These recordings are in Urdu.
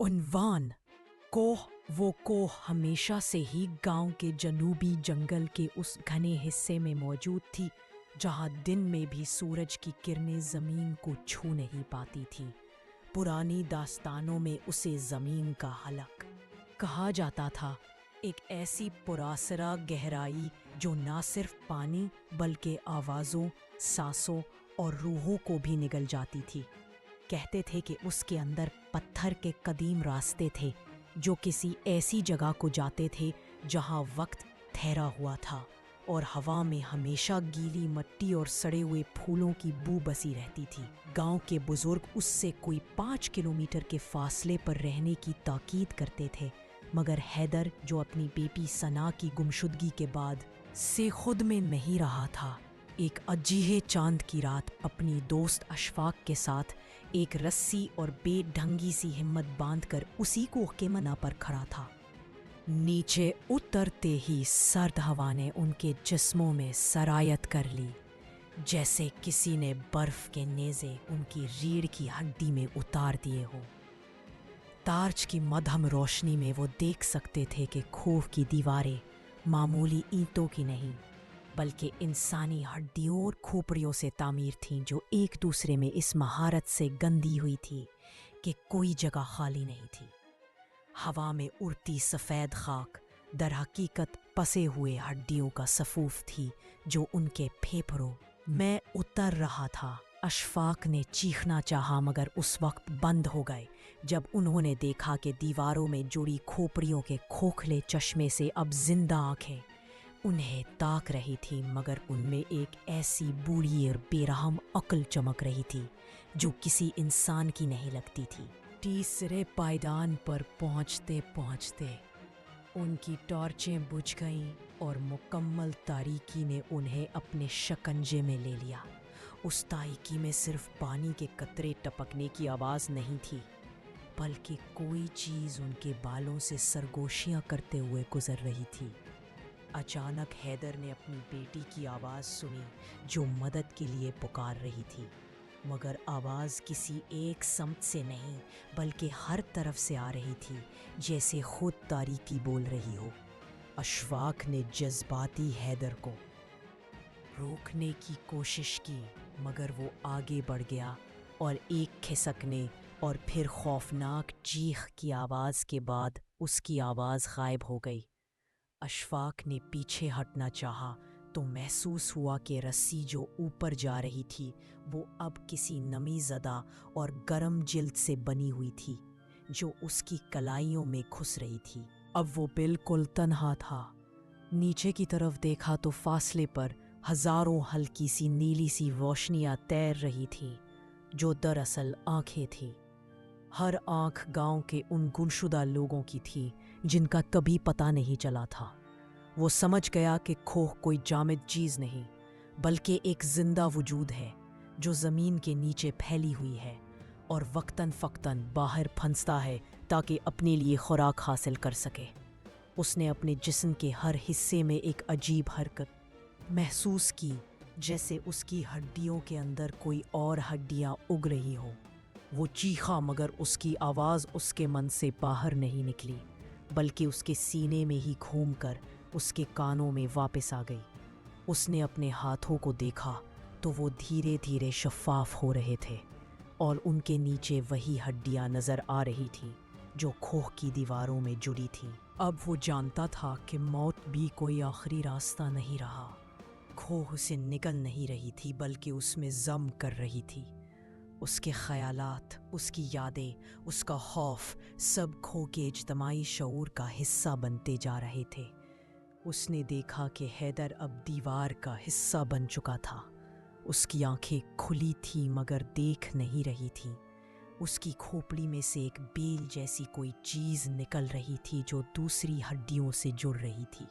عنوان: کوہ۔ وہ کوہ ہمیشہ سے ہی گاؤں کے جنوبی جنگل کے اس گھنے حصے میں موجود تھی جہاں دن میں بھی سورج کی کرنیں زمین کو چھو نہیں پاتی تھیں۔ پرانی داستانوں میں اسے زمین کا حلق کہا جاتا تھا، ایک ایسی پراسرار گہرائی جو نہ صرف پانی بلکہ آوازوں، سانسوں اور روحوں کو بھی نگل جاتی تھی۔ کہتے تھے کہ اس کے اندر پتھر کے قدیم راستے تھے جو کسی ایسی جگہ کو جاتے تھے جہاں وقت ٹھہرا ہوا تھا اور ہوا میں ہمیشہ گیلی مٹی اور سڑے ہوئے پھولوں کی بو بسی رہتی تھی۔ گاؤں کے بزرگ اس سے کوئی 5 کلومیٹر کے فاصلے پر رہنے کی تاکید کرتے تھے، مگر حیدر، جو اپنی بیٹی ثنا کی گمشدگی کے بعد سے خود میں نہیں رہا تھا، ایک عجیب چاند کی رات اپنی دوست اشفاق کے ساتھ ایک رسی اور بے ڈھنگی سی ہمت باندھ کر اسی کوہ کے منا پر کھڑا تھا۔ نیچے اترتے ہی سرد ہوا نے ان کے جسموں میں سرایت کر لی، جیسے کسی نے برف کے نیزے ان کی ریڑھ کی ہڈی میں اتار دیے ہو۔ ٹارچ کی مدھم روشنی میں وہ دیکھ سکتے تھے کہ کوہ کی دیواریں معمولی اینٹوں کی نہیں بلکہ انسانی ہڈیوں اور کھوپڑیوں سے تعمیر تھیں، جو ایک دوسرے میں اس مہارت سے گندھی ہوئی تھی کہ کوئی جگہ خالی نہیں تھی۔ ہوا میں اڑتی سفید خاک در حقیقت پسے ہوئے ہڈیوں کا صفوف تھی جو ان کے پھیپھڑوں میں اتر رہا تھا۔ اشفاق نے چیخنا چاہا مگر اس وقت بند ہو گئے جب انہوں نے دیکھا کہ دیواروں میں جڑی کھوپڑیوں کے کھوکھلے چشمے سے اب زندہ آنکھیں انہیں تاک رہی تھی، مگر ان میں ایک ایسی بوڑھی اور بے رحم عقل چمک رہی تھی جو کسی انسان کی نہیں لگتی تھی۔ تیسرے پائیدان پر پہنچتے پہنچتے ان کی ٹارچیں بجھ گئیں اور مکمل تاریکی نے انہیں اپنے شکنجے میں لے لیا۔ اس تاریکی میں صرف پانی کے قطرے ٹپکنے کی آواز نہیں تھی، بلکہ کوئی چیز ان کے بالوں سے سرگوشیاں کرتے ہوئے گزر رہی تھی۔ اچانک حیدر نے اپنی بیٹی کی آواز سنی جو مدد کے لیے پکار رہی تھی، مگر آواز کسی ایک سمت سے نہیں بلکہ ہر طرف سے آ رہی تھی، جیسے خود تاریکی بول رہی ہو۔ اشفاق نے جذباتی حیدر کو روکنے کی کوشش کی، مگر وہ آگے بڑھ گیا اور ایک کھسکنے اور پھر خوفناک چیخ کی آواز کے بعد اس کی آواز غائب ہو گئی۔ اشفاق نے پیچھے ہٹنا چاہا تو محسوس ہوا کہ رسی جو اوپر جا رہی تھی وہ اب کسی نمی زدہ اور گرم جلد سے بنی ہوئی تھی جو اس کی کلائیوں میں گھس رہی تھی۔ اب وہ بالکل تنہا تھا۔ نیچے کی طرف دیکھا تو فاصلے پر ہزاروں ہلکی سی نیلی سی روشنیاں تیر رہی تھیں جو دراصل آنکھیں تھیں۔ ہر آنکھ گاؤں کے ان گمشدہ لوگوں کی تھی جن کا کبھی پتہ نہیں چلا تھا۔ وہ سمجھ گیا کہ کوہ کوئی جامد چیز نہیں بلکہ ایک زندہ وجود ہے جو زمین کے نیچے پھیلی ہوئی ہے اور وقتاً فوقتاً باہر پھنستا ہے تاکہ اپنے لیے خوراک حاصل کر سکے۔ اس نے اپنے جسم کے ہر حصے میں ایک عجیب حرکت محسوس کی، جیسے اس کی ہڈیوں کے اندر کوئی اور ہڈیاں اگ رہی ہوں۔ وہ چیخا مگر اس کی آواز اس کے من سے باہر نہیں نکلی بلکہ اس کے سینے میں ہی گھوم کر اس کے کانوں میں واپس آ گئی۔ اس نے اپنے ہاتھوں کو دیکھا تو وہ دھیرے دھیرے شفاف ہو رہے تھے اور ان کے نیچے وہی ہڈیاں نظر آ رہی تھیں جو کوہ کی دیواروں میں جڑی تھیں۔ اب وہ جانتا تھا کہ موت بھی کوئی آخری راستہ نہیں رہا۔ کوہ اسے نگل نہیں رہی تھی بلکہ اس میں ضم کر رہی تھی۔ اس کے خیالات، اس کی یادیں، اس کا خوف، سب کوہ کے اجتماعی شعور کا حصہ بنتے جا رہے تھے۔ اس نے دیکھا کہ حیدر اب دیوار کا حصہ بن چکا تھا۔ اس کی آنکھیں کھلی تھیں مگر دیکھ نہیں رہی تھیں۔ اس کی کھوپڑی میں سے ایک بیل جیسی کوئی چیز نکل رہی تھی جو دوسری ہڈیوں سے جڑ رہی تھی۔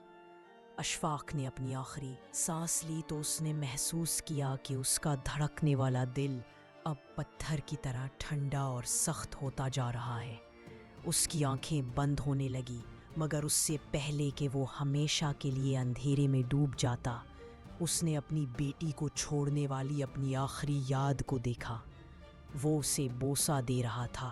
اشفاق نے اپنی آخری سانس لی تو اس نے محسوس کیا کہ اس کا دھڑکنے والا دل اب پتھر کی طرح ٹھنڈا اور سخت ہوتا جا رہا ہے۔ اس کی آنکھیں بند ہونے لگی مگر اس سے پہلے کہ وہ ہمیشہ کے لیے اندھیرے میں ڈوب جاتا، اس نے اپنی بیٹی کو چھوڑنے والی اپنی آخری یاد کو دیکھا۔ وہ اسے بوسہ دے رہا تھا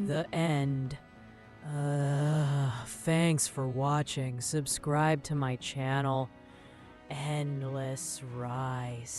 The end. Thanks for watching. Subscribe to my channel. Endless Rise.